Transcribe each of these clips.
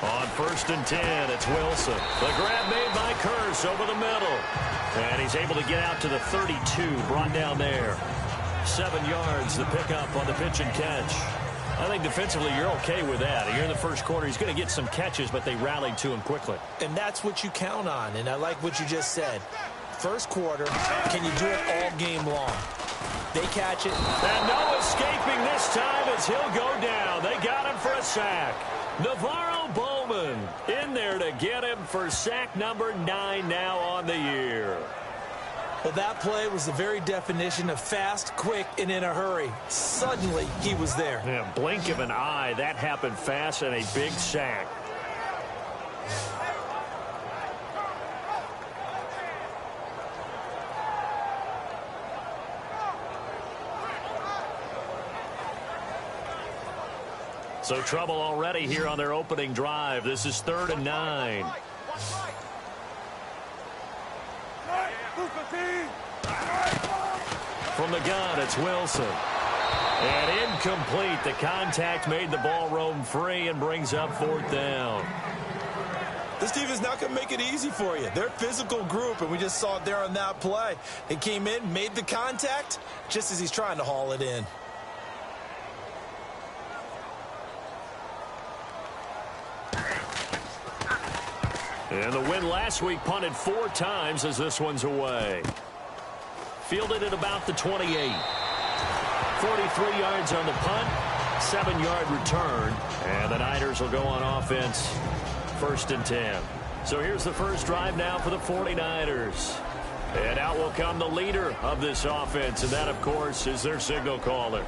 On 1st and 10, it's Wilson. The grab made by Kearse over the middle. And he's able to get out to the 32, brought down there. 7 yards, the pickup on the pitch and catch. I think defensively you're okay with that. Here in the first quarter, he's going to get some catches, but they rallied to him quickly. And that's what you count on, and I like what you just said. First quarter, can you do it all game long? They catch it. And no escaping this time as he'll go down. They got him for a sack. Navarro Bowman in there to get him for sack number 9 now on the year. Well, that play was the very definition of fast, quick, and in a hurry. Suddenly, he was there. Yeah, blink of an eye, that happened fast and a big sack. So trouble already here on their opening drive. This is 3rd and 9. From the gun, it's Wilson. And incomplete. The contact made the ball roam free and brings up 4th down. This team is not going to make it easy for you. They're a physical group, and we just saw it there on that play. They came in, made the contact, just as he's trying to haul it in. And the win last week punted 4 times as this one's away. Fielded at about the 28. 43 yards on the punt, 7-yard return, and the Niners will go on offense 1st and 10. So here's the first drive now for the 49ers. And out will come the leader of this offense, and that, of course, is their signal caller.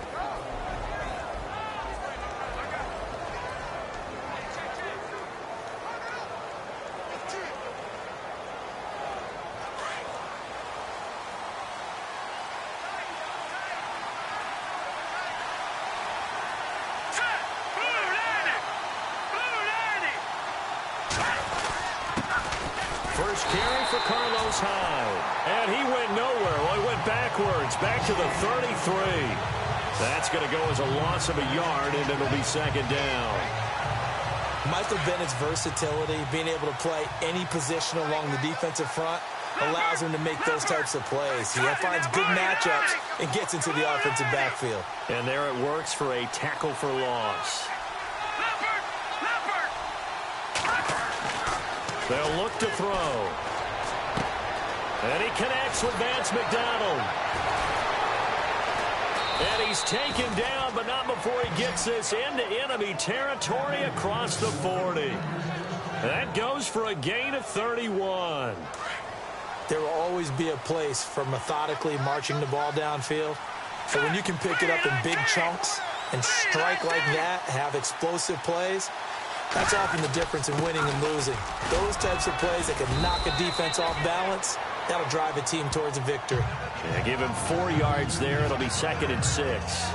First carry for Carlos Hyde. And he went nowhere. Well, he went backwards, back to the 33. That's going to go as a loss of a yard, and it'll be 2nd down. Michael Bennett's versatility, being able to play any position along the defensive front, allows him to make those types of plays. He finds good matchups and gets into the offensive backfield. And there it works for a tackle for loss. They'll look to throw. And he connects with Vance McDonald. And he's taken down, but not before he gets this into enemy territory across the 40. That goes for a gain of 31. There will always be a place for methodically marching the ball downfield. So when you can pick it up in big chunks and strike like that, have explosive plays, that's often the difference in winning and losing. Those types of plays that can knock a defense off balance, that'll drive a team towards a victory. Yeah, give him 4 yards there. It'll be 2nd and 6.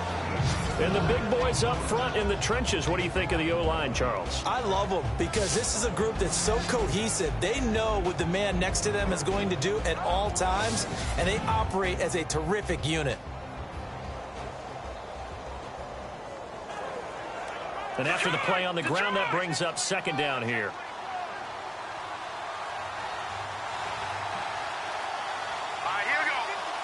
And the big boys up front in the trenches. What do you think of the O-line, Charles? I love them because this is a group that's so cohesive. They know what the man next to them is going to do at all times, and they operate as a terrific unit. And after the play on the ground, that brings up 2nd down here. Here we go.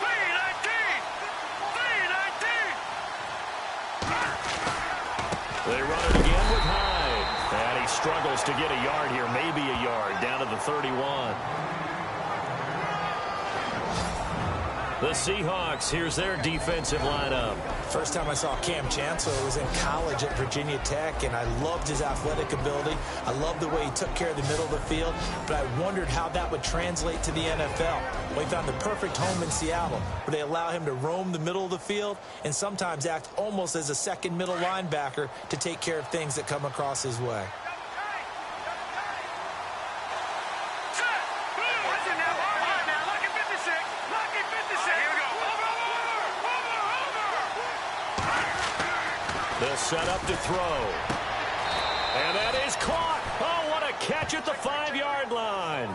3-19. They run it again with Hyde. And he struggles to get a yard here, maybe a yard, down to the 31. The Seahawks, here's their defensive lineup. First time I saw Cam Chancellor was in college at Virginia Tech, and I loved his athletic ability. I loved the way he took care of the middle of the field, but I wondered how that would translate to the NFL. Well, he found the perfect home in Seattle, where they allow him to roam the middle of the field and sometimes act almost as a second middle linebacker to take care of things that come across his way. They'll set up to throw. And that is caught. Oh, what a catch at the 5-yard line.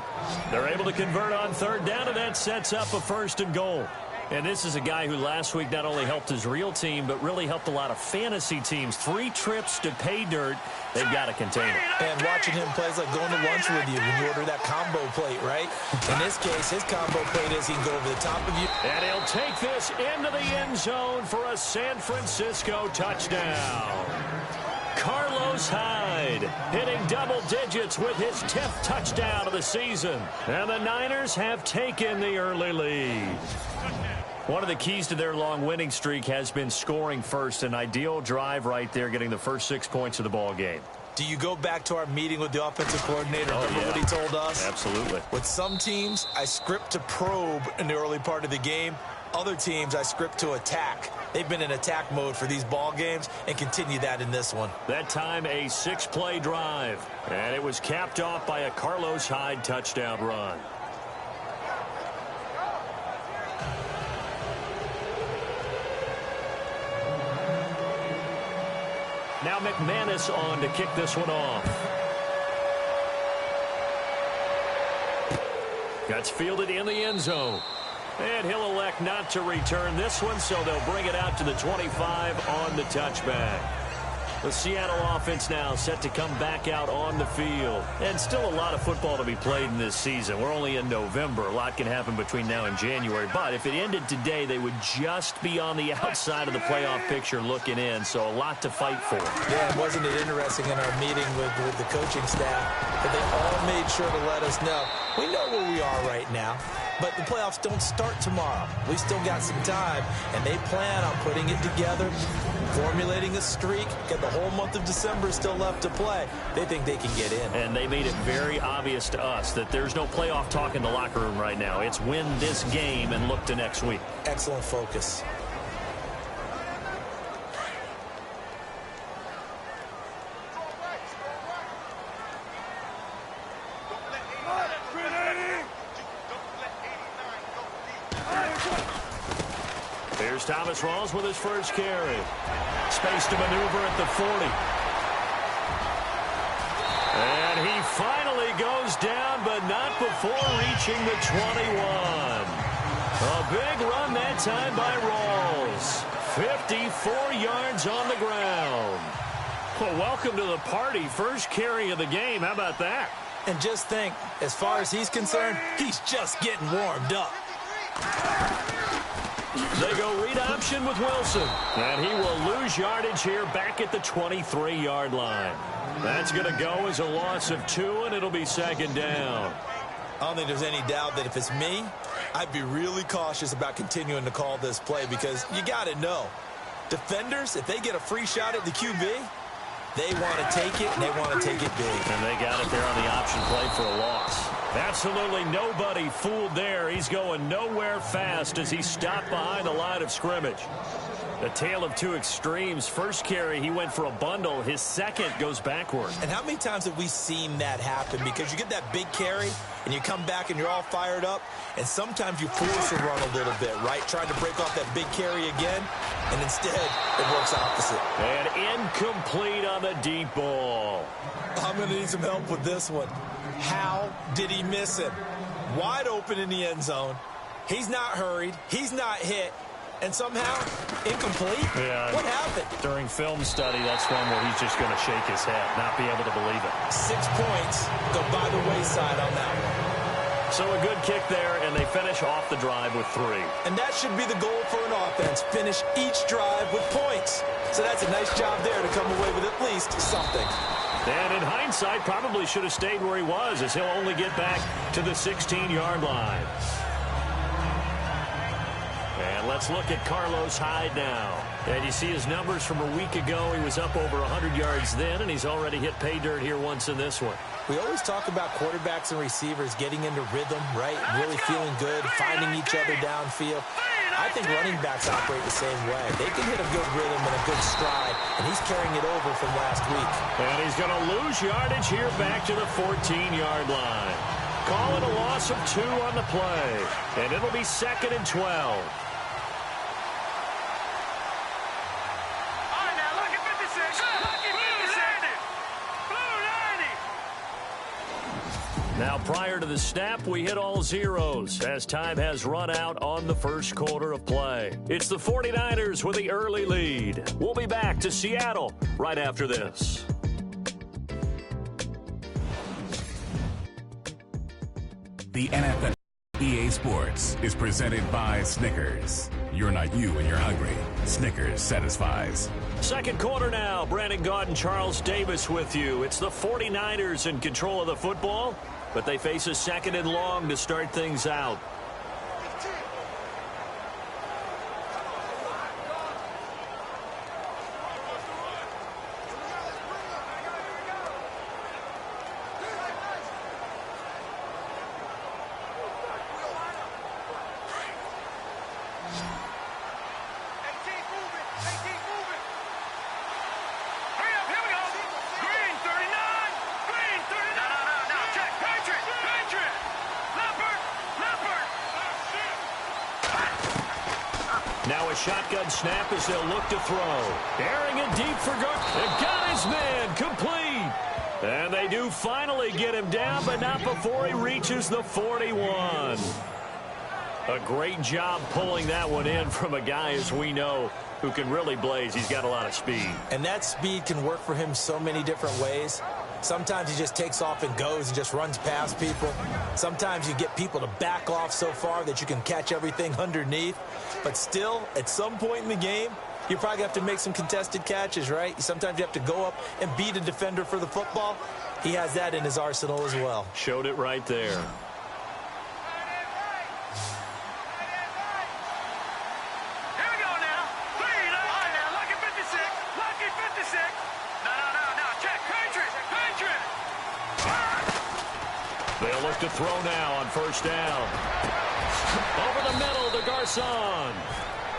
They're able to convert on 3rd down, and that sets up a 1st and goal. And this is a guy who last week not only helped his real team, but really helped a lot of fantasy teams. 3 trips to pay dirt. They've got to contain him. And watching him play is like going to lunch with you when you order that combo plate, right? In this case, his combo plate is he can go over the top of you. And he'll take this into the end zone for a San Francisco touchdown. Carlos Hyde hitting double digits with his 10th touchdown of the season. And the Niners have taken the early lead. One of the keys to their long winning streak has been scoring first. An ideal drive right there, getting the first 6 points of the ball game. Do you go back to our meeting with the offensive coordinator? Remember what he told us? Absolutely. With some teams, I script to probe in the early part of the game. Other teams, I script to attack. They've been in attack mode for these ball games and continue that in this one. That time, a 6-play drive. And it was capped off by a Carlos Hyde touchdown run. Now McManus on to kick this one off. That's fielded in the end zone. And he'll elect not to return this one, so they'll bring it out to the 25 on the touchback. The Seattle offense now set to come back out on the field. And still a lot of football to be played in this season. We're only in November. A lot can happen between now and January. But if it ended today, they would just be on the outside of the playoff picture looking in. So a lot to fight for. Yeah, and wasn't it interesting in our meeting with the coaching staff that they all made sure to let us know. We know where we are right now, but the playoffs don't start tomorrow. We still got some time, and they plan on putting it together, formulating a streak, get the whole month of December still left to play. They think they can get in. And they made it very obvious to us that there's no playoff talk in the locker room right now. It's win this game and look to next week. Excellent focus. Here's Thomas Rawls with his first carry. Space to maneuver at the 40. And he finally goes down, but not before reaching the 21. A big run that time by Rawls. 54 yards on the ground. Well, welcome to the party. First carry of the game. How about that? And just think, as far as he's concerned, he's just getting warmed up. They go read option with Wilson. And he will lose yardage here back at the 23-yard line. That's going to go as a loss of 2, and it'll be second down. I don't think there's any doubt that if it's me, I'd be really cautious about continuing to call this play because you got to know, defenders, if they get a free shot at the QB, they want to take it, and they want to take it big. And they got it there on the option play for a loss. Absolutely nobody fooled there. He's going nowhere fast as he stopped behind the line of scrimmage. A tale of two extremes. First carry, he went for a bundle. His second goes backward. And how many times have we seen that happen? Because you get that big carry, and you come back, and you're all fired up, and sometimes you force a run a little bit, right? Trying to break off that big carry again, and instead, it works opposite. And incomplete on the deep ball. I'm going to need some help with this one. How did he miss it? Wide open in the end zone. He's not hurried. He's not hit. And somehow, incomplete? Yeah. What happened? During film study, that's one where he's just going to shake his head, not be able to believe it. 6 points go by the wayside on that one. So a good kick there, and they finish off the drive with 3. And that should be the goal for an offense. Finish each drive with points. So that's a nice job there to come away with at least something. And in hindsight, probably should have stayed where he was, as he'll only get back to the 16-yard line. And let's look at Carlos Hyde now. And you see his numbers from a week ago. He was up over 100 yards then, and he's already hit pay dirt here once in this one. We always talk about quarterbacks and receivers getting into rhythm, right? Really feeling good, finding each other downfield. I think running backs operate the same way. They can hit a good rhythm and a good stride, and he's carrying it over from last week. And he's going to lose yardage here back to the 14-yard line. Call it a loss of 2 on the play, and it'll be 2nd and 12. Now, prior to the snap, we hit all zeros as time has run out on the first quarter of play. It's the 49ers with the early lead. We'll be back to Seattle right after this. The NFL EA Sports is presented by Snickers. You're not you when you're hungry. Snickers satisfies. Second quarter now. Brandon Gaudin and Charles Davis with you. It's the 49ers in control of the football, but they face a second and long to start things out. Now a shotgun snap as they'll look to throw. Airing it deep for They've got his man complete. And they do finally get him down, but not before he reaches the 41. A great job pulling that one in from a guy, as we know, who can really blaze. He's got a lot of speed. And that speed can work for him so many different ways. Sometimes he just takes off and goes and just runs past people. Sometimes you get people to back off so far that you can catch everything underneath. But still, at some point in the game, you probably have to make some contested catches, right? Sometimes you have to go up and beat a defender for the football. He has that in his arsenal as well. Showed it right there. They'll look to throw now on first down. Over the middle to Garcon.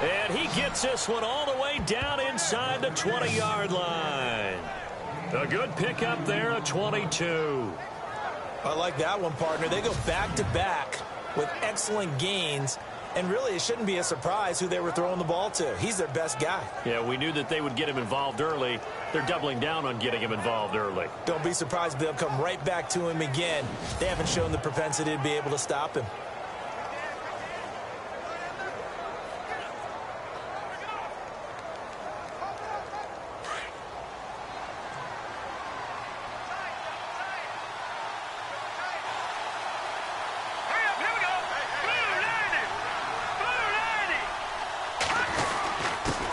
And he gets this one all the way down inside the 20-yard line. A good pickup there, a 22. I like that one, partner. They go back-to-back with excellent gains. And really, it shouldn't be a surprise who they were throwing the ball to. He's their best guy. Yeah, we knew that they would get him involved early. They're doubling down on getting him involved early. Don't be surprised if they'll come right back to him again. They haven't shown the propensity to be able to stop him.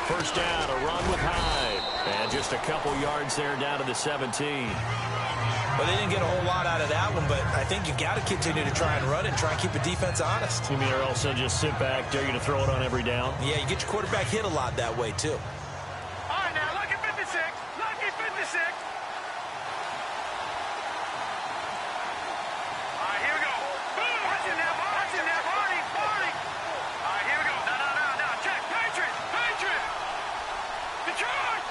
First down, a run with Hyde. And just a couple yards there down to the 17. Well, they didn't get a whole lot out of that one, but I think you got to continue to try and run and try and keep a defense honest. You mean or also just sit back, dare you to throw it on every down? Yeah, you get your quarterback hit a lot that way, too. All right, now, lucky 56. Lucky 56. All right, here we go. Watch it now. Watch it now. Barney. All right, here we go. No. Check. Patriot. Detroit.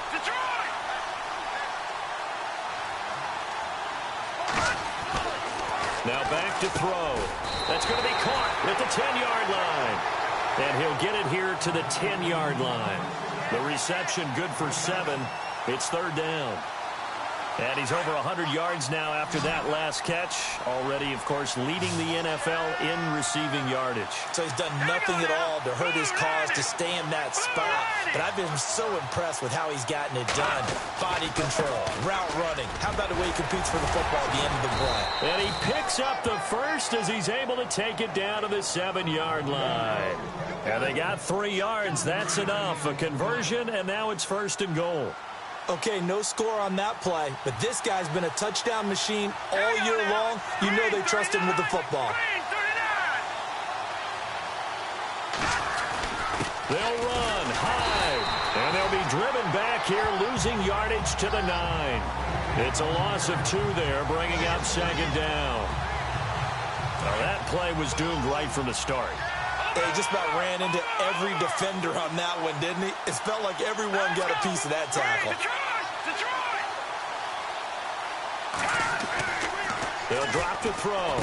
Now back to throw. That's going to be caught at the 10-yard line. And he'll get it here to the 10-yard line. The reception good for 7. It's third down. And he's over 100 yards now after that last catch. Already, of course, leading the NFL in receiving yardage. So he's done nothing at all to hurt his cause to stay in that spot. But I've been so impressed with how he's gotten it done. Body control, route running. How about the way he competes for the football at the end of the play? And he picks up the first as he's able to take it down to the 7-yard line. And they got 3 yards. That's enough. A conversion, and now it's first and goal. Okay, no score on that play, but this guy's been a touchdown machine all year long. You know they trust him with the football. They'll run high, and they'll be driven back here, losing yardage to the 9. It's a loss of 2 there, bringing up second down. Now that play was doomed right from the start. He just about ran into every defender on that one, didn't he? It felt like everyone got a piece of that tackle. Detroit! They'll drop to throw.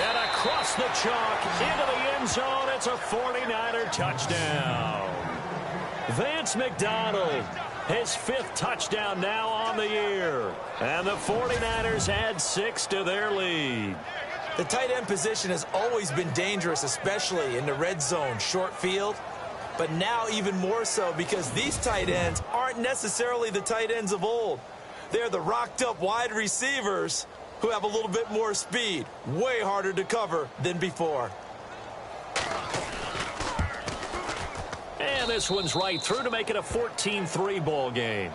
And across the chalk into the end zone. It's a 49er touchdown. Vance McDonald His 5th touchdown now on the year. And the 49ers add 6 to their lead. The tight end position has always been dangerous, especially in the red zone, short field. But now even more so because these tight ends aren't necessarily the tight ends of old. They're the rocked-up wide receivers who have a little bit more speed. Way harder to cover than before. And this one's right through to make it a 14-3 ball game.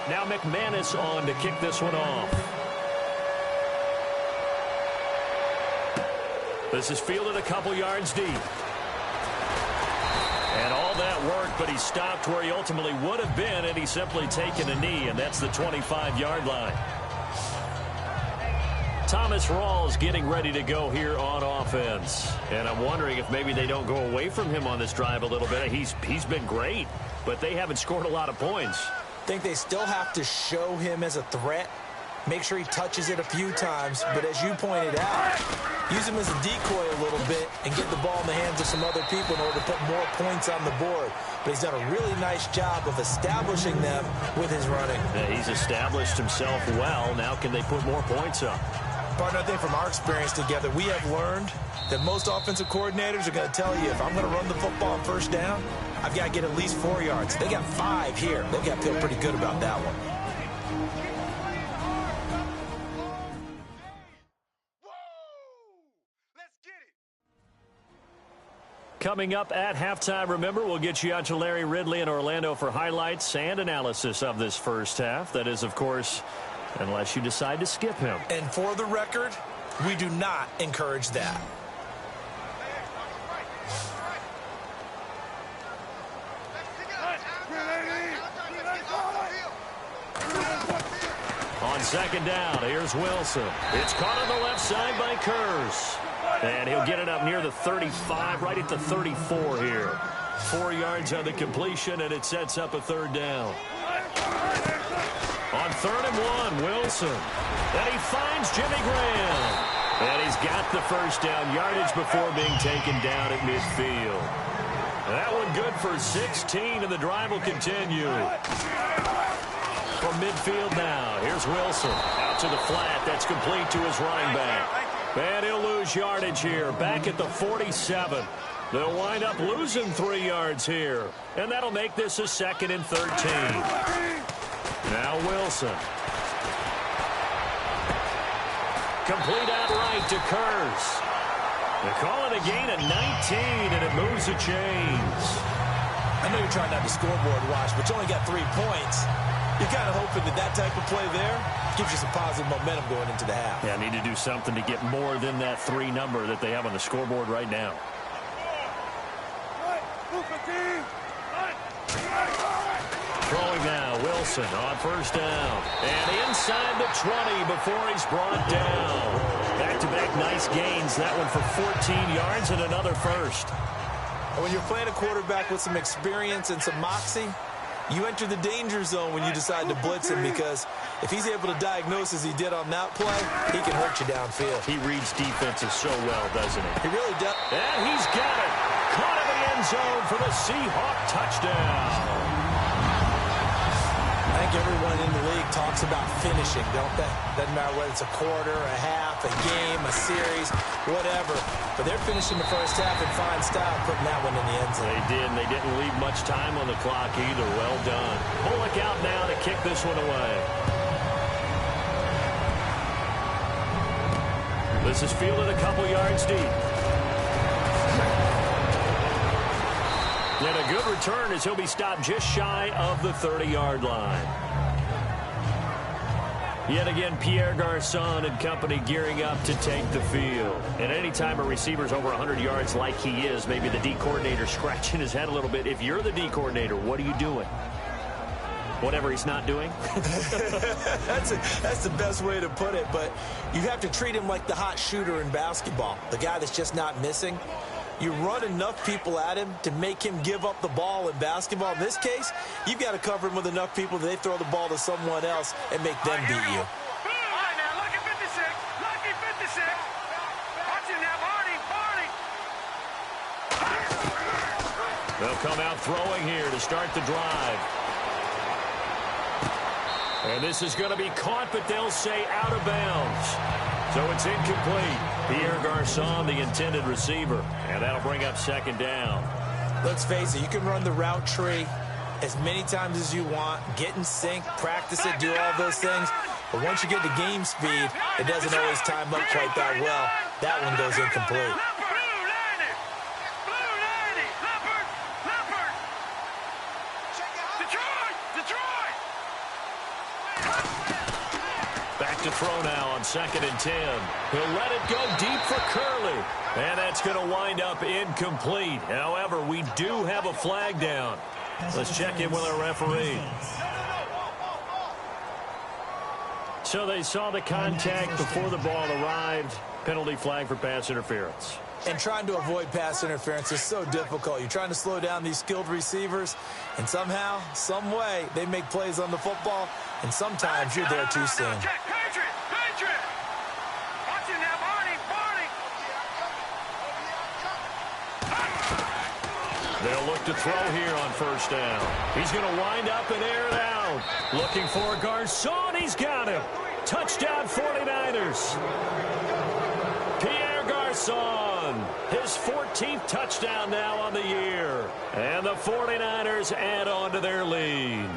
Now McManus on to kick this one off. This is fielded a couple yards deep. And all that work, but he stopped where he ultimately would have been had he simply taken a knee, and that's the 25-yard line. Thomas Rawls getting ready to go here on offense. And I'm wondering if maybe they don't go away from him on this drive a little bit. He's been great, but they haven't scored a lot of points. I think they still have to show him as a threat. Make sure he touches it a few times. But as you pointed out, use him as a decoy a little bit and get the ball in the hands of some other people in order to put more points on the board. But he's done a really nice job of establishing them with his running. Yeah, he's established himself well. Now can they put more points up? Partner, I think from our experience together, we have learned that most offensive coordinators are going to tell you, if I'm going to run the football on first down, I've got to get at least 4 yards. They got 5 here. They've got to feel pretty good about that one. Coming up at halftime, remember, we'll get you out to Larry Ridley in Orlando for highlights and analysis of this first half. That is, of course, unless you decide to skip him. And for the record, we do not encourage that. On second down, here's Wilson. It's caught on the left side by Kurz. And he'll get it up near the 35, right at the 34 here. 4 yards on the completion, and it sets up a third down. On 3rd and 1, Wilson. And he finds Jimmy Graham. And he's got the first down yardage before being taken down at midfield. That one good for 16, and the drive will continue. From midfield now, here's Wilson. Out to the flat. That's complete to his running back. And he'll lose yardage here. Back at the 47. They'll wind up losing 3 yards here. And that'll make this a 2nd and 13. Now Wilson. Complete outright to Kurz. They call it a gain of 19, and it moves the chains. I know you're trying not to scoreboard watch, but you only got 3 points. You're kind of hoping that that type of play there gives you some positive momentum going into the half. Yeah, need to do something to get more than that 3 number that they have on the scoreboard right now. Throwing now, Wilson on first down. And inside the 20 before he's brought down. Back-to-back nice gains. That one for 14 yards and another first. When you're playing a quarterback with some experience and some moxie, you enter the danger zone when you decide to blitz him, because if he's able to diagnose as he did on that play, he can hurt you downfield. He reads defenses so well, doesn't he? He really does. And he's got it. Caught in the end zone for the Seahawk touchdown. I think everyone in the league talks about finishing, don't they? Doesn't matter whether it's a quarter, a half, a game, a series, whatever. But they're finishing the first half in fine style, putting that one in the end zone. They did, and they didn't leave much time on the clock either. Well done. Bullock out now to kick this one away. This is fielded a couple yards deep. And a good return as he'll be stopped just shy of the 30-yard line. Yet again, Pierre Garçon and company gearing up to take the field. And any time a receiver's over 100 yards like he is, maybe the D coordinator scratching his head a little bit. If you're the D coordinator, what are you doing? Whatever he's not doing? That's the best way to put it, but you have to treat him like the hot shooter in basketball, the guy that's just not missing. You run enough people at him to make him give up the ball in basketball. In this case, you've got to cover him with enough people that they throw the ball to someone else and make them beat you. All right, now, lucky 56. Lucky 56. Watch him now, Barney. They'll come out throwing here to start the drive. And this is going to be caught, but they'll say out of bounds. So it's incomplete. Pierre Garçon, the intended receiver. And that'll bring up second down. Let's face it, you can run the route tree as many times as you want, get in sync, practice it, do all those things. But once you get to game speed, it doesn't always time up quite that well. That one goes incomplete. Back to throw now on 2nd and 10. He'll let it go deep for Curley. And that's going to wind up incomplete. However, we do have a flag down. Let's check in with our referee. So they saw the contact before the ball arrived. Penalty flag for pass interference. And trying to avoid pass interference is so difficult. You're trying to slow down these skilled receivers, and somehow, some way, they make plays on the football, and sometimes you're there too soon. They'll look to throw here on 1st down. He's going to wind up and air it out. Looking for Garçon. He's got him. Touchdown 49ers. Pierre Garçon, his 14th touchdown now on the year. And the 49ers add on to their lead.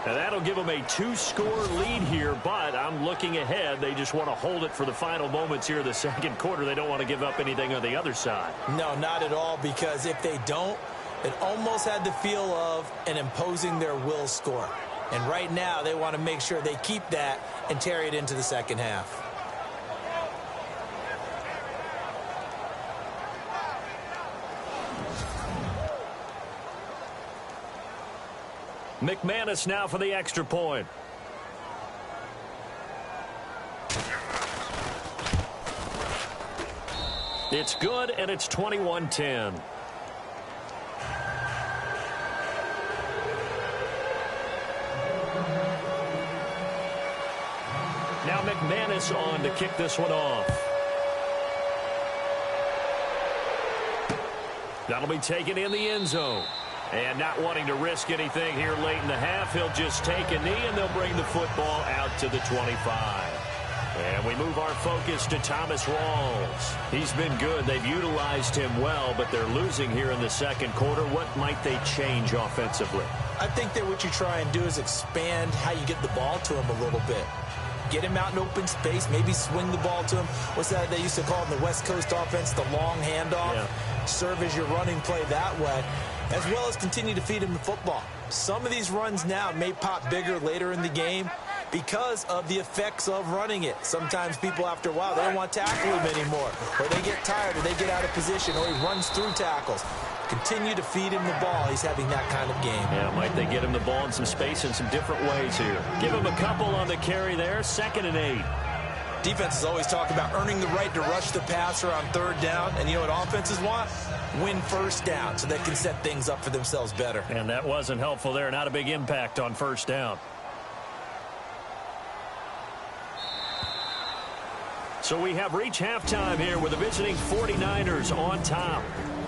And that'll give them a 2-score lead here, but I'm looking ahead. They just want to hold it for the final moments here of the second quarter. They don't want to give up anything on the other side. No, not at all, because if they don't, it almost had the feel of an imposing their will score. And right now, they want to make sure they keep that and carry it into the second half. McManus now for the extra point. It's good, and it's 21-10. Now McManus on to kick this one off. That'll be taken in the end zone. And not wanting to risk anything here late in the half, he'll just take a knee, and they'll bring the football out to the 25. And we move our focus to Thomas Rawls. He's been good. They've utilized him well, but they're losing here in the second quarter. What might they change offensively? I think that what you try and do is expand how you get the ball to him a little bit. Get him out in open space, maybe swing the ball to him. What's that they used to call in the West Coast offense, the long handoff? Yeah. Serve as your running play that way, as well as continue to feed him the football. Some of these runs now may pop bigger later in the game because of the effects of running it. Sometimes people, after a while, they don't want to tackle him anymore, or they get tired, or they get out of position, or he runs through tackles. Continue to feed him the ball. He's having that kind of game. Yeah, might they get him the ball in some space in some different ways here. Give him a couple on the carry there. 2nd and 8. Defenses always talk about earning the right to rush the passer on 3rd down. And you know what offenses want? Win 1st down so they can set things up for themselves better. And that wasn't helpful there. Not a big impact on 1st down. So we have reached halftime here with the visiting 49ers on top.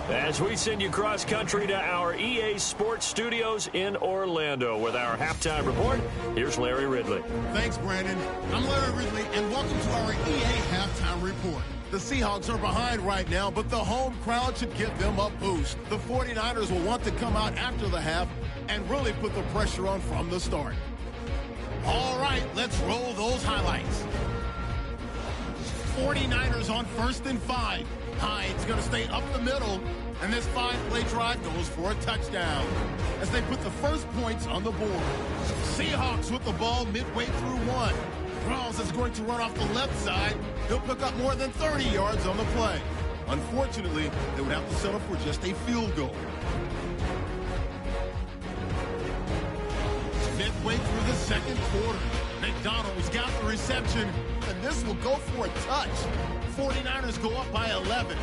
As we send you cross-country to our EA Sports Studios in Orlando with our halftime report, here's Larry Ridley. Thanks, Brandon. I'm Larry Ridley, and welcome to our EA halftime report. The Seahawks are behind right now, but the home crowd should give them a boost. The 49ers will want to come out after the half and really put the pressure on from the start. All right, let's roll those highlights. 49ers on 1st and 5. Hyde's going to stay up the middle, and this 5-play drive goes for a touchdown as they put the first points on the board. Seahawks with the ball midway through 1. Rawls is going to run off the left side. He'll pick up more than 30 yards on the play. Unfortunately, they would have to settle for just a field goal. Midway through the second quarter, McDonald's got the reception, and this will go for a touch. 49ers go up by 11.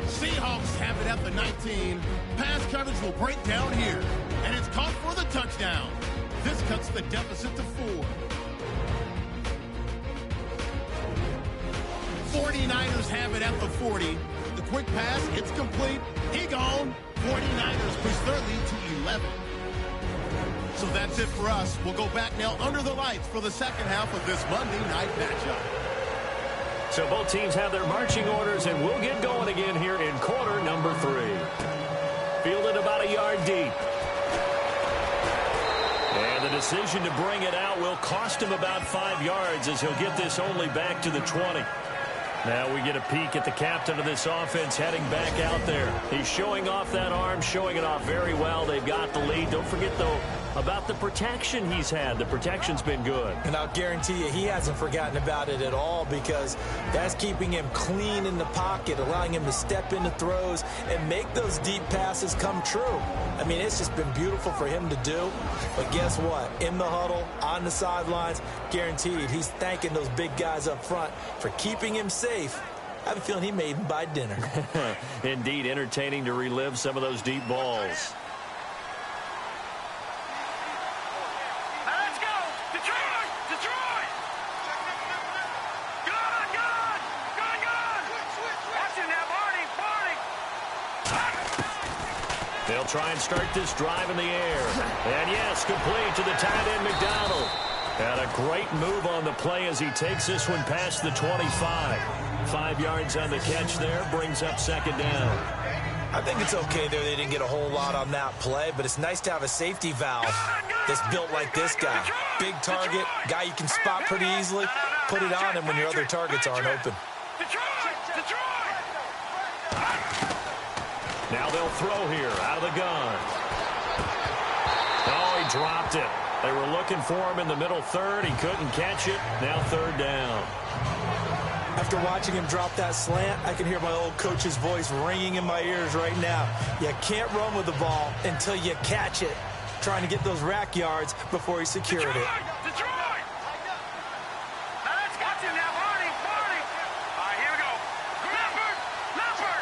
Seahawks have it at the 19. Pass coverage will break down here, and it's caught for the touchdown. This cuts the deficit to 4. 49ers have it at the 40. The quick pass, it's complete. He gone. 49ers push their lead to 11. So that's it for us. We'll go back now under the lights for the second half of this Monday night matchup. So both teams have their marching orders, and we'll get going again here in quarter number 3. Fielded about a yard deep. And the decision to bring it out will cost him about 5 yards as he'll get this only back to the 20. Now we get a peek at the captain of this offense heading back out there. He's showing off that arm, showing it off very well. They've got the lead. Don't forget, though, about the protection he's had. The protection's been good. And I'll guarantee you he hasn't forgotten about it at all, because that's keeping him clean in the pocket, allowing him to step into throws and make those deep passes come true. I mean, it's just been beautiful for him to do. But guess what? In the huddle, on the sidelines, guaranteed he's thanking those big guys up front for keeping him safe. I have a feeling he may even buy dinner. Indeed, entertaining to relive some of those deep balls. Let's go! Detroit! Detroit! Good! Good! Good! Good! Watching now, Barney! They'll try and start this drive in the air. And yes, complete to the tight end, McDonald. And a great move on the play as he takes this one past the 25. 5 yards on the catch there, brings up second down. I think it's okay there. They didn't get a whole lot on that play, but it's nice to have a safety valve that's built like this guy. Big target, guy you can spot pretty easily. Put it on him when your other targets aren't open. Detroit! Detroit! Now they'll throw here out of the gun. Oh, he dropped it. They were looking for him in the middle third. He couldn't catch it. Now third down. After watching him drop that slant, I can hear my old coach's voice ringing in my ears right now. You can't run with the ball until you catch it. Trying to get those rack yards before he secured it. Detroit! Now let's watch him now, Barney! Barney! All right, here we go. Leopard!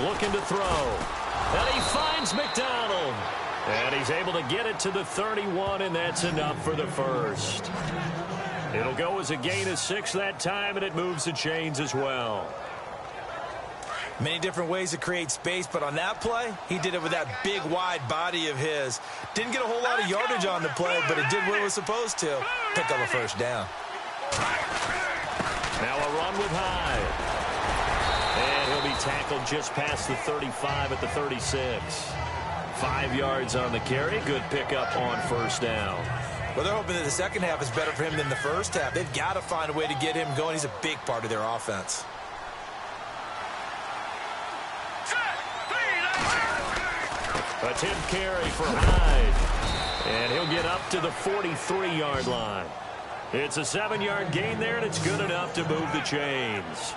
Looking to throw. And he finds McDonald. And he's able to get it to the 31, and that's enough for the first. It'll go as a gain of 6 that time, and it moves the chains as well. Many different ways to create space, but on that play, he did it with that big, wide body of his. Didn't get a whole lot of yardage on the play, but it did what it was supposed to. Pick up a first down. Now a run with Hyde. And he'll be tackled just past the 35 at the 36. 5 yards on the carry. Good pickup on first down. Well, they're hoping that the second half is better for him than the first half. They've got to find a way to get him going. He's a big part of their offense. Attempt carry for Hyde. And he'll get up to the 43-yard line. It's a 7-yard gain there, and it's good enough to move the chains.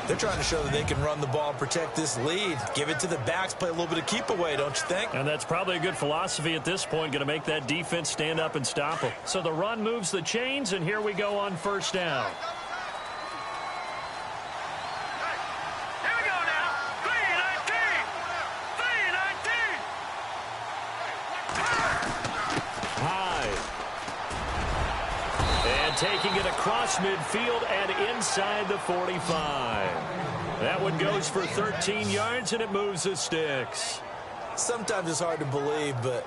They're trying to show that they can run the ball and protect this lead. Give it to the backs, play a little bit of keep away, don't you think? And that's probably a good philosophy at this point, going to make that defense stand up and stop them. So the run moves the chains, and here we go on first down. Here we go now. 3-19. 3-19. Hyde. And taking it across midfield and inside the 45. That one goes for 13 yards, and it moves the sticks. Sometimes it's hard to believe, but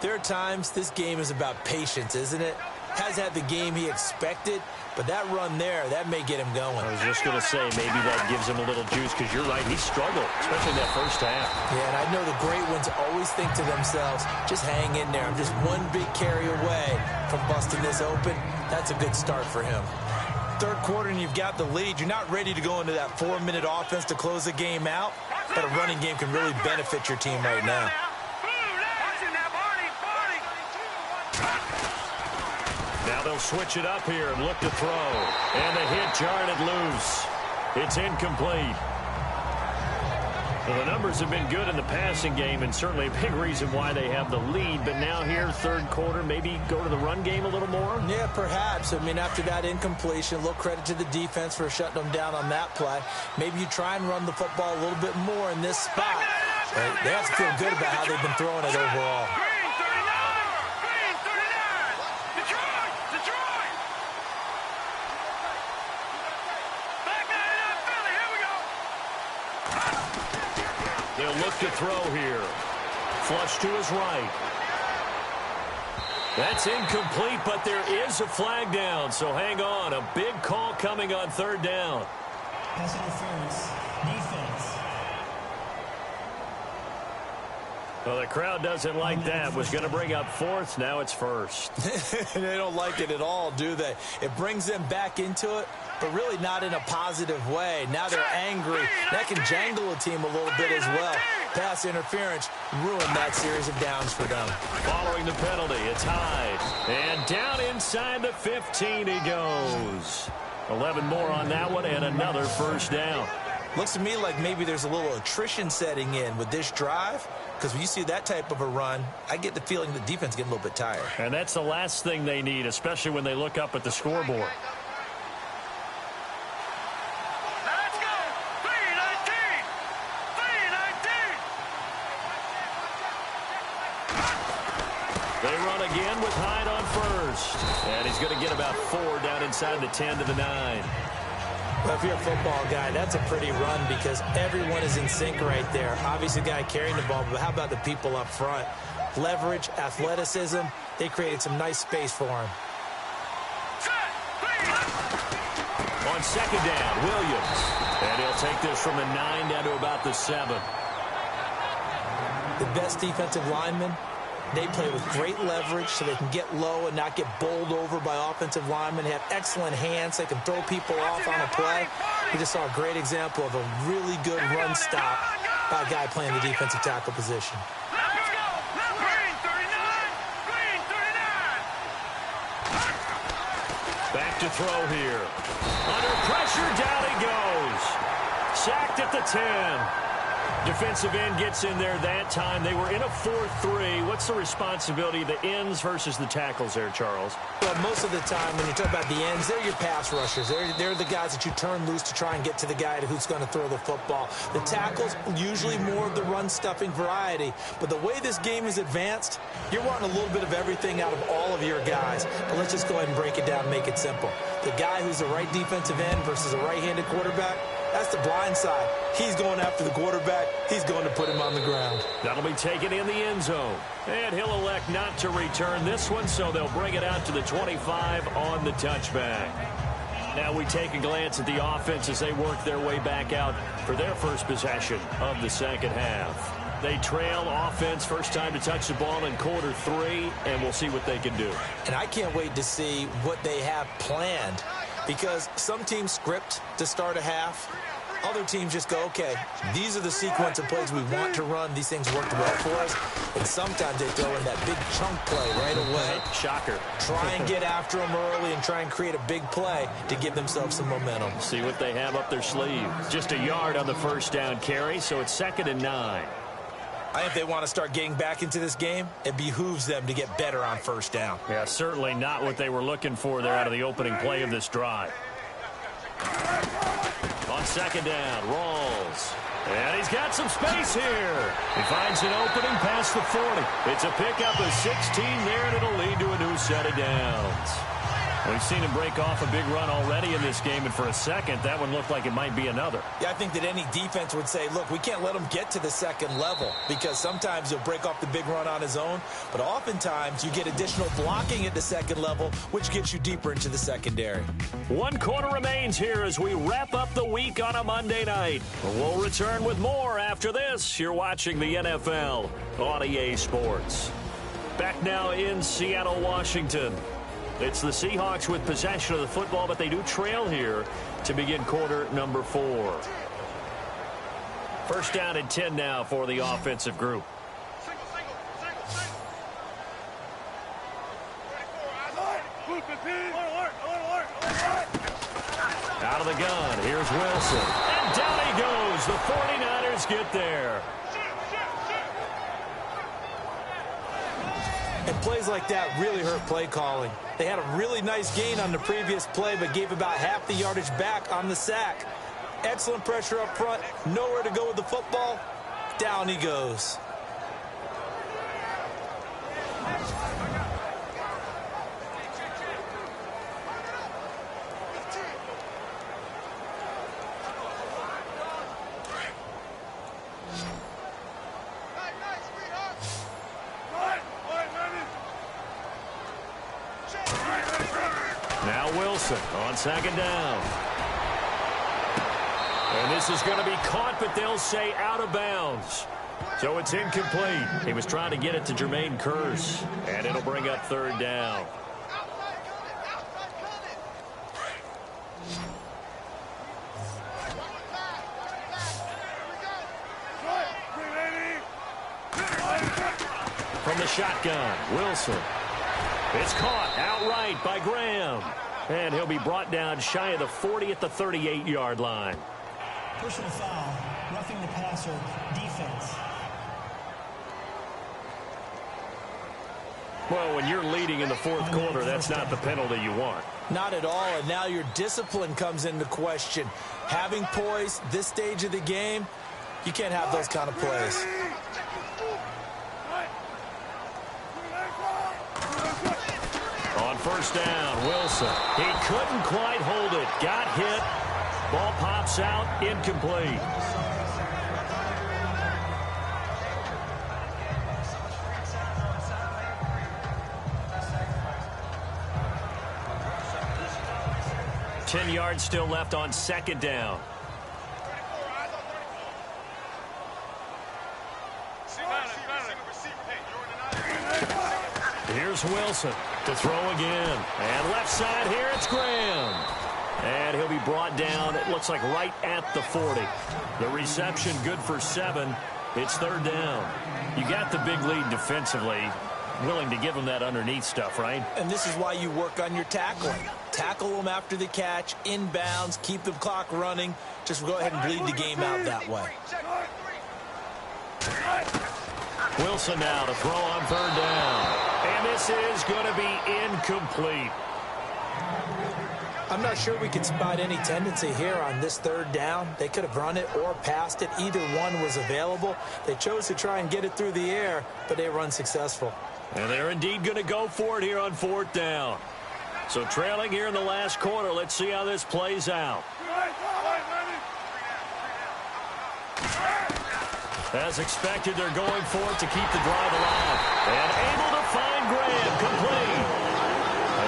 there are times this game is about patience, isn't it? Has had the game he expected, but that run there, that may get him going. I was just going to say, maybe that gives him a little juice, because you're right, he struggled, especially that first half. Yeah, and I know the great ones always think to themselves, just hang in there. I'm just one big carry away from busting this open. That's a good start for him. Third quarter and you've got the lead. You're not ready to go into that 4-minute offense to close the game out, but a running game can really benefit your team right now. Now they'll switch it up here and look to throw. And the hit jarred it loose. It's incomplete. Well, the numbers have been good in the passing game, and certainly a big reason why they have the lead. But now here, third quarter, maybe go to the run game a little more? Yeah, perhaps. I mean, after that incompletion, a little credit to the defense for shutting them down on that play. Maybe you try and run the football a little bit more in this spot. They have to feel good about how they've been throwing it overall. Green 39! Green 39! Detroit! Detroit! Back 99 Philly, here we go! They'll look to throw here. Flush to his right. That's incomplete, but there is a flag down, so hang on. A big call coming on third down. Pass interference. Defense. Well, the crowd doesn't like that. Was going to bring up fourth. Now it's first. They don't like it at all, do they? It brings them back into it, but really not in a positive way. Now they're angry. That can jangle a team a little bit as well. Pass interference ruined that series of downs for them. Following the penalty, it's Hyde. And down inside the 15 he goes. 11 more on that one and another first down. Looks to me like maybe there's a little attrition setting in with this drive, because when you see that type of a run, I get the feeling the defense is getting a little bit tired. And that's the last thing they need, especially when they look up at the scoreboard. Let's go! 319! 319! They run again with Hyde on first. And he's going to get about 4 down inside the 10 to the 9. Well, if you're a football guy, that's a pretty run because everyone is in sync right there. Obviously, the guy carrying the ball, but how about the people up front? Leverage, athleticism, they created some nice space for him. On second down, Williams. And he'll take this from the 9 down to about the 7. The best defensive linemen, they play with great leverage so they can get low and not get bowled over by offensive linemen. They have excellent hands. They can throw people off on a play. We just saw a great example of a really good run stop by a guy playing the defensive tackle position. Let's go! Green 39! Green 39! Back to throw here. Under pressure, down he goes. Sacked at the 10. Defensive end gets in there that time. They were in a 4-3. What's the responsibility of the ends versus the tackles there, Charles? Well, most of the time when you talk about the ends, they're your pass rushers. They're the guys that you turn loose to try and get to the guy who's going to throw the football. The tackles, usually more of the run-stuffing variety. But the way this game is advanced, you're wanting a little bit of everything out of all of your guys. But let's just go ahead and break it down and make it simple. The guy who's the right defensive end versus a right-handed quarterback, that's the blind side. He's going after the quarterback. He's going to put him on the ground. That'll be taken in the end zone. And he'll elect not to return this one, so they'll bring it out to the 25 on the touchback. Now we take a glance at the offense as they work their way back out for their first possession of the second half. They trail offense, first time to touch the ball in quarter 3, and we'll see what they can do. And I can't wait to see what they have planned, because some teams script to start a half. Other teams just go, okay, these are the sequence of plays we want to run. These things worked well for us. And sometimes they throw in that big chunk play right away. Shocker. Try and get after them early and try and create a big play to give themselves some momentum. See what they have up their sleeve. Just a yard on the first down carry, so it's 2nd and 9. I think if they want to start getting back into this game, it behooves them to get better on first down. Yeah, certainly not what they were looking for there out of the opening play of this drive. On second down, Rawls. And he's got some space here. He finds an opening past the 40. It's a pickup of 16 there, and it'll lead to a new set of downs. We've seen him break off a big run already in this game, and for a second, that one looked like it might be another. Yeah, I think that any defense would say, look, we can't let him get to the second level, because sometimes he'll break off the big run on his own, but oftentimes you get additional blocking at the second level, which gets you deeper into the secondary. 1 quarter remains here as we wrap up the week on a Monday night. We'll return with more after this. You're watching the NFL on EA Sports. Back now in Seattle, Washington. It's the Seahawks with possession of the football, but they do trail here to begin quarter number 4. First down and 10 now for the offensive group. Out Out of the gun, here's Wilson. And down he goes. The 49ers get there. And plays like that really hurt play calling. They had a really nice gain on the previous play, but gave about half the yardage back on the sack. Excellent pressure up front. Nowhere to go with the football. Down he goes. Now Wilson on second down. And this is going to be caught, but they'll say out of bounds. So it's incomplete. He was trying to get it to Jermaine Kearse, and it'll bring up third down. From the shotgun, Wilson. It's caught outright by Graham. And he'll be brought down shy of the 40 at the 38-yard line. Personal foul, roughing the passer, defense. Well, when you're leading in the fourth quarter, that's not the penalty you want. Not at all, and now your discipline comes into question. Having poise this stage of the game, you can't have those kind of plays. On first down, Wilson. He couldn't quite hold it. Got hit. Ball pops out, incomplete. Ten yards still left on second down. Here's Wilson to throw again. And left side here, it's Graham. And he'll be brought down, it looks like right at the 40. The reception good for 7. It's third down. You got the big lead defensively. Willing to give them that underneath stuff, right? And this is why you work on your tackling. Tackle them after the catch, inbounds, keep the clock running. Just go ahead and bleed the game out that way. Wilson now to throw on third down. And this is going to be incomplete. I'm not sure we can spot any tendency here on this third down. They could have run it or passed it. Either one was available. They chose to try and get it through the air, but they were unsuccessful. And they're indeed going to go for it here on fourth down. So trailing here in the last quarter, let's see how this plays out. As expected, they're going for it to keep the drive alive. And able to find Graham, complete.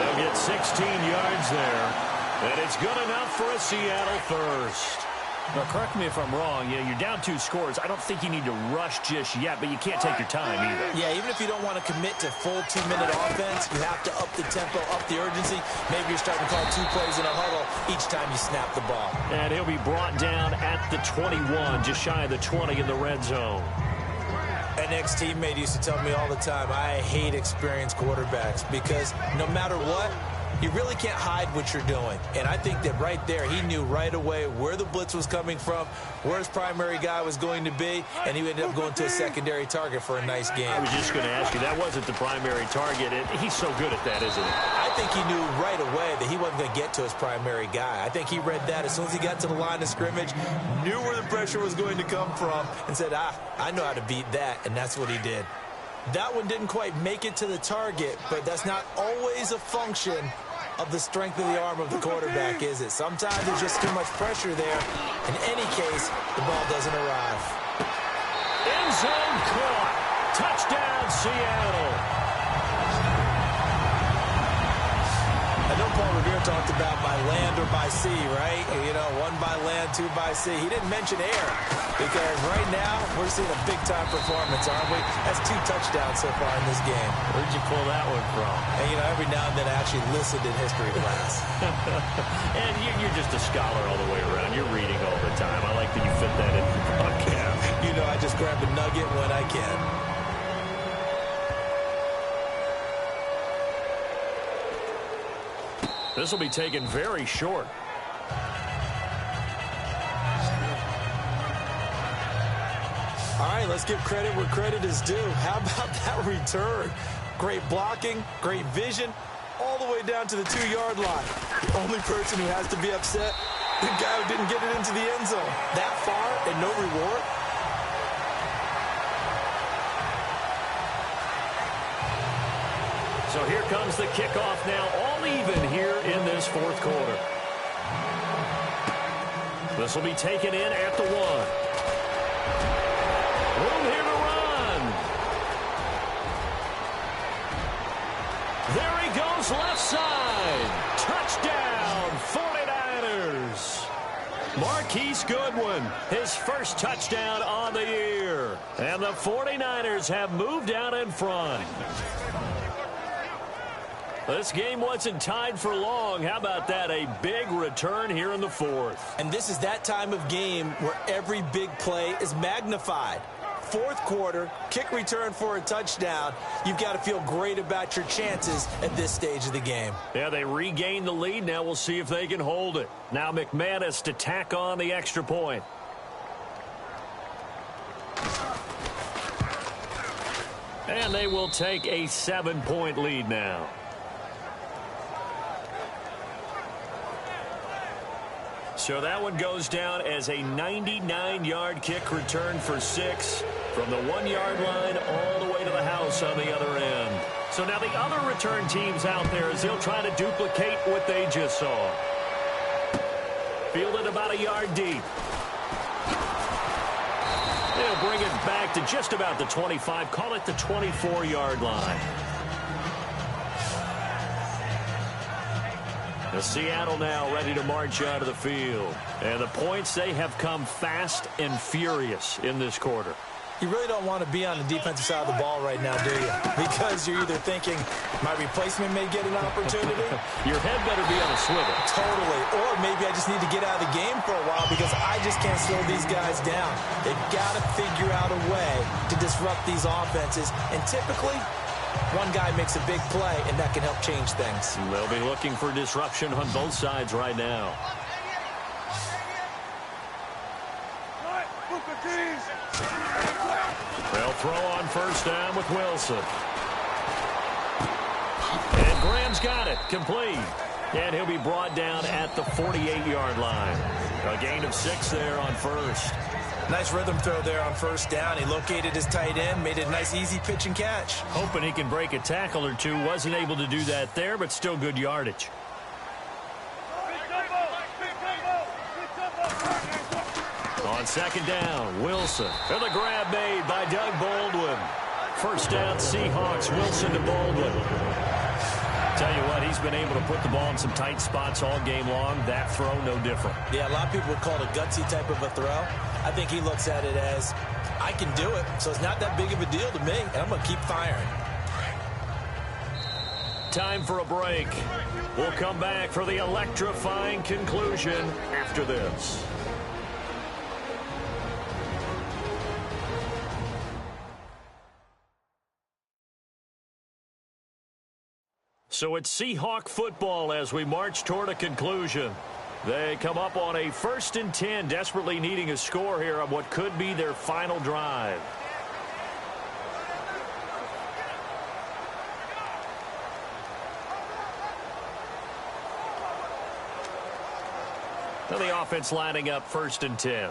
They'll get 16 yards there. And it's good enough for a Seattle first. Now, correct me if I'm wrong. You're down 2 scores. I don't think you need to rush just yet, but you can't take your time either. Yeah, even if you don't want to commit to full 2-minute offense, you have to up the tempo, up the urgency. Maybe you're starting to call 2 plays in a huddle each time you snap the ball. And he'll be brought down at the 21, just shy of the 20 in the red zone. An ex-teammate used to tell me all the time, I hate experienced quarterbacks because no matter what, you really can't hide what you're doing. And I think that right there, he knew right away where the blitz was coming from, where his primary guy was going to be, and he ended up going to a secondary target for a nice game. I was just going to ask you, that wasn't the primary target. He's so good at that, isn't he? I think he knew right away that he wasn't going to get to his primary guy. I think he read that as soon as he got to the line of scrimmage, knew where the pressure was going to come from, and said, I know how to beat that, and that's what he did. That one didn't quite make it to the target, but that's not always a function of the strength of the arm of the quarterback, is it? Sometimes there's just too much pressure there. In any case, the ball doesn't arrive. End zone caught. Touchdown, Seattle. I know Paul Revere talked about by land or by sea, right? You know, 1 by land, 2 by sea. He didn't mention air because right now we're seeing a big-time performance, aren't we? That's 2 touchdowns so far in this game. Where'd you pull that one from? And, you know, every now and then I actually listened in history class. And you're just a scholar all the way around. You're reading all the time. I like that you fit that in the podcast. You know, I just grab a nugget when I can. This will be taken very short. All right, let's give credit where credit is due. How about that return? Great blocking, great vision, all the way down to the 2-yard line. The only person who has to be upset, the guy who didn't get it into the end zone. That far and no reward? So here comes the kickoff now, all even here in this fourth quarter. This will be taken in at the 1. Room here to run. There he goes, left side. Touchdown, 49ers. Marquise Goodwin, his first touchdown on the year. And the 49ers have moved out in front. This game wasn't tied for long. How about that? A big return here in the fourth. And this is that time of game where every big play is magnified. Fourth quarter, kick return for a touchdown. You've got to feel great about your chances at this stage of the game. Yeah, they regained the lead. Now we'll see if they can hold it. Now McManus to tack on the extra point. And they will take a 7-point lead now. So that one goes down as a 99-yard kick return for 6 from the 1-yard line all the way to the house on the other end. So now the other return teams out there as they'll try to duplicate what they just saw. Fielded about a yard deep. They'll bring it back to just about the 25, call it the 24-yard line. Seattle now ready to march out of the field. And the points, they have come fast and furious in this quarter. You really don't want to be on the defensive side of the ball right now, do you? Because you're either thinking, my replacement may get an opportunity. Your head better be on a swivel. Totally. Or maybe I just need to get out of the game for a while because I just can't slow these guys down. They've got to figure out a way to disrupt these offenses. And typically, one guy makes a big play, and that can help change things. They'll be looking for disruption on both sides right now. They'll throw on first down with Wilson. And Graham's got it, complete. And he'll be brought down at the 48-yard line. A gain of 6 there on first. Nice rhythm throw there on first down. He located his tight end, made it a nice, easy pitch and catch. Hoping he can break a tackle or two. Wasn't able to do that there, but still good yardage. On second down, Wilson. And the grab made by Doug Baldwin. First down, Seahawks. Wilson to Baldwin. Tell you what, he's been able to put the ball in some tight spots all game long. That throw, no different. Yeah, a lot of people would call it a gutsy type of a throw. I think he looks at it as, I can do it, so it's not that big of a deal to me, and I'm going to keep firing. Time for a break. We'll come back for the electrifying conclusion after this. So it's Seahawk football as we march toward a conclusion. They come up on a 1st and 10, desperately needing a score here on what could be their final drive. Now the offense lining up 1st and 10.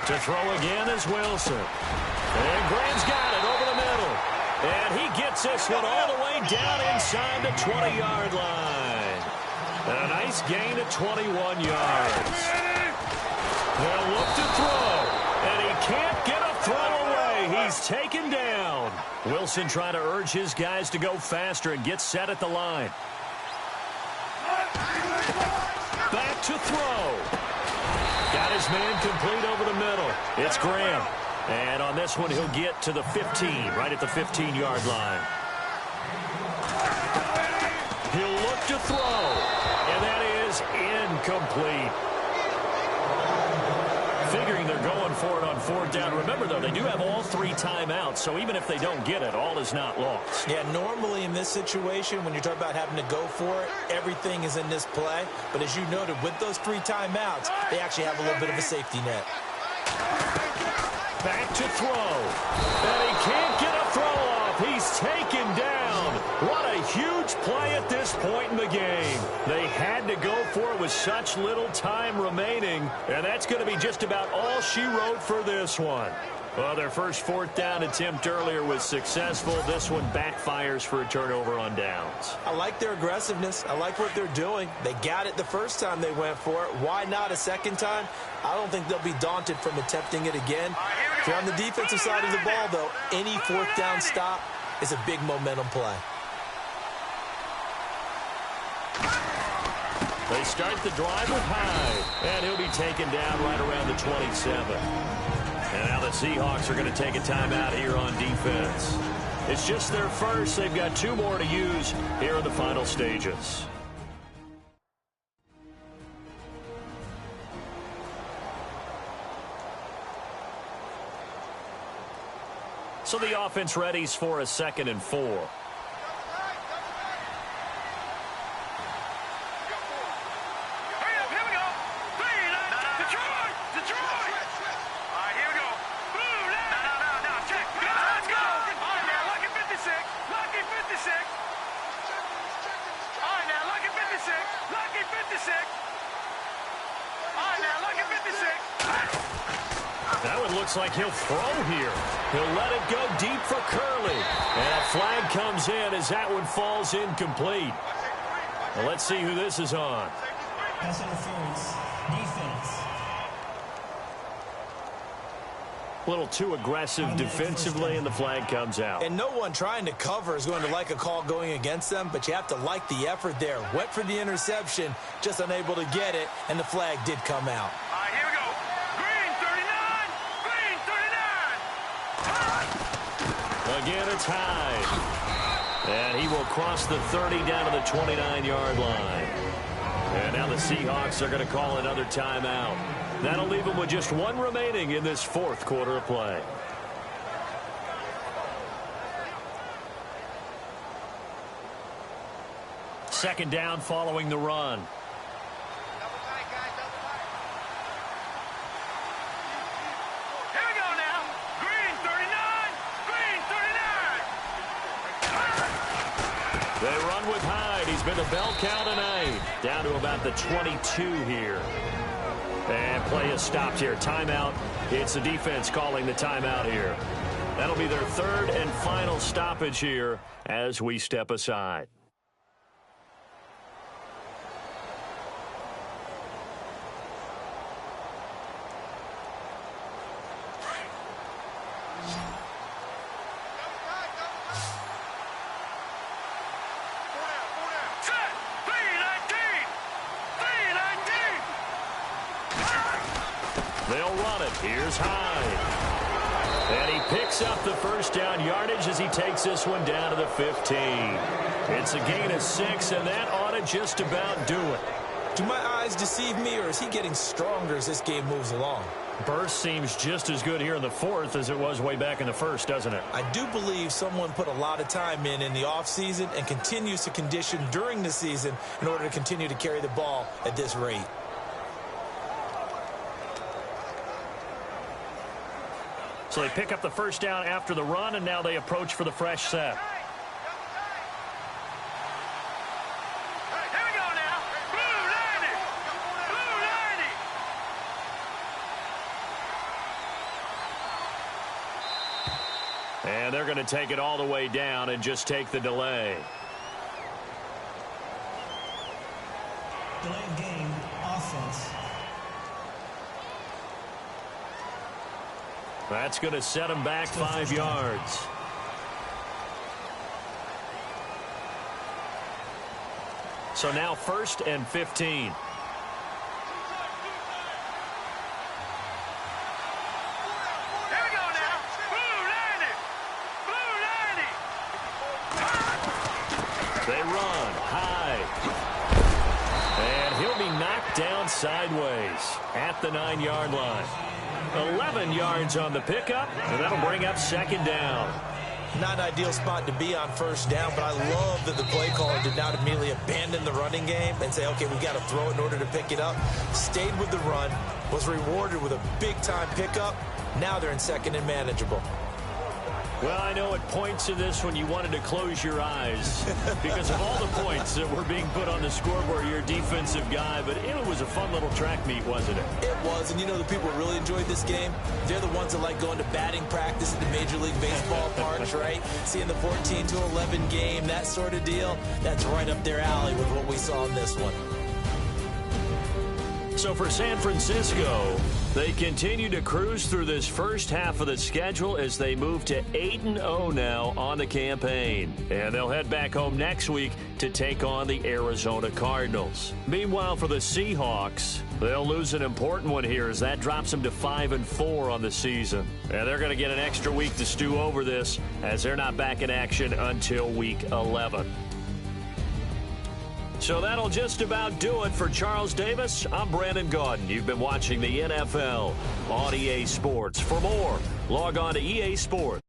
To throw again is Wilson. And Graham's got it over the middle. And he gets this one all the way down inside the 20-yard line. And a nice gain of 21 yards. They'll look to throw. And he can't get a throw away. He's taken down. Wilson trying to urge his guys to go faster and get set at the line. Back to throw. Got his man complete over the middle. It's Graham. And on this one, he'll get to the 15, right at the 15-yard line. He'll look to throw. And that is incomplete. figuring they're going for it on 4th down. Remember, though, they do have all 3 timeouts, so even if they don't get it, all is not lost. Yeah, normally in this situation, when you're talking about having to go for it, everything is in this play. But as you noted, with those 3 timeouts, they actually have a little bit of a safety net. Back to throw. And he can't get a throw off. He's taken down. What a huge play at this point in the game. They had to go for it with such little time remaining. And that's going to be just about all she wrote for this one. Well, their first 4th down attempt earlier was successful. This one backfires for a turnover on downs. I like their aggressiveness. I like what they're doing. They got it the first time they went for it. Why not a second time? I don't think they'll be daunted from attempting it again. If you're on the defensive side of the ball, though, any 4th down stop is a big momentum play. They start the drive with Hyde, and he'll be taken down right around the 27. And now the Seahawks are going to take a timeout here on defense. It's just their first. They've got 2 more to use here in the final stages. So the offense readies for a 2nd and 4. That one looks like he'll throw here. He'll let it go deep for Curley. And a flag comes in as that one falls incomplete. Well, let's see who this is on. Pass interference. Defense. A little too aggressive defensively, and the flag comes out. And no one trying to cover is going to like a call going against them, but you have to like the effort there. Went for the interception, just unable to get it, and the flag did come out. Here we go. Green 39. Green 39. Again, it's Hyde. And he will cross the 30 down to the 29-yard line. And now the Seahawks are going to call another timeout. That'll leave them with just 1 remaining in this 4th quarter of play. Second down following the run. Here we go now. Green 39. Green 39. They run with Hyde. He's been the bell cow tonight. Down to about the 22 here. And play is stopped here. Timeout. It's the defense calling the timeout here. That'll be their 3rd and final stoppage here as we step aside. They'll run it. Here's Hyde. And he picks up the first down yardage as he takes this one down to the 15. It's a gain of 6, and that ought to just about do it. Do my eyes deceive me, or is he getting stronger as this game moves along? Burst seems just as good here in the 4th as it was way back in the 1st, doesn't it? I do believe someone put a lot of time in the offseason and continues to condition during the season in order to continue to carry the ball at this rate. So they pick up the first down after the run, and now they approach for the fresh set. Here we go now. Blue 90. Blue 90. And they're going to take it all the way down and just take the delay. Delay of game. Offense. That's going to set them back 5 yards. So now 1st and 15. Here we go now. Blue 90. Blue 90. They run high. And he'll be knocked down sideways at the 9-yard line. 11 yards on the pickup, and that'll bring up second down. Not an ideal spot to be on first down, but I love that the play caller did not immediately abandon the running game and say, okay, we've got to throw it in order to pick it up. Stayed with the run, was rewarded with a big-time pickup. Now they're in second and manageable. Well, I know at points in this when you wanted to close your eyes because of all the points that were being put on the scoreboard. You're a defensive guy, but it was a fun little track meet, wasn't it? It was, and you know the people who really enjoyed this game? They're the ones that like going to batting practice at the Major League Baseball parks, right? Seeing the 14-11 game, that sort of deal. That's right up their alley with what we saw in this one. So for San Francisco, they continue to cruise through this first half of the schedule as they move to 8-0 now on the campaign. And they'll head back home next week to take on the Arizona Cardinals. Meanwhile, for the Seahawks, they'll lose an important one here as that drops them to 5-4 on the season. And they're going to get an extra week to stew over this as they're not back in action until week 11. So that'll just about do it for Charles Davis. I'm Brandon Gaudin. You've been watching the NFL on EA Sports. For more, log on to EA Sports.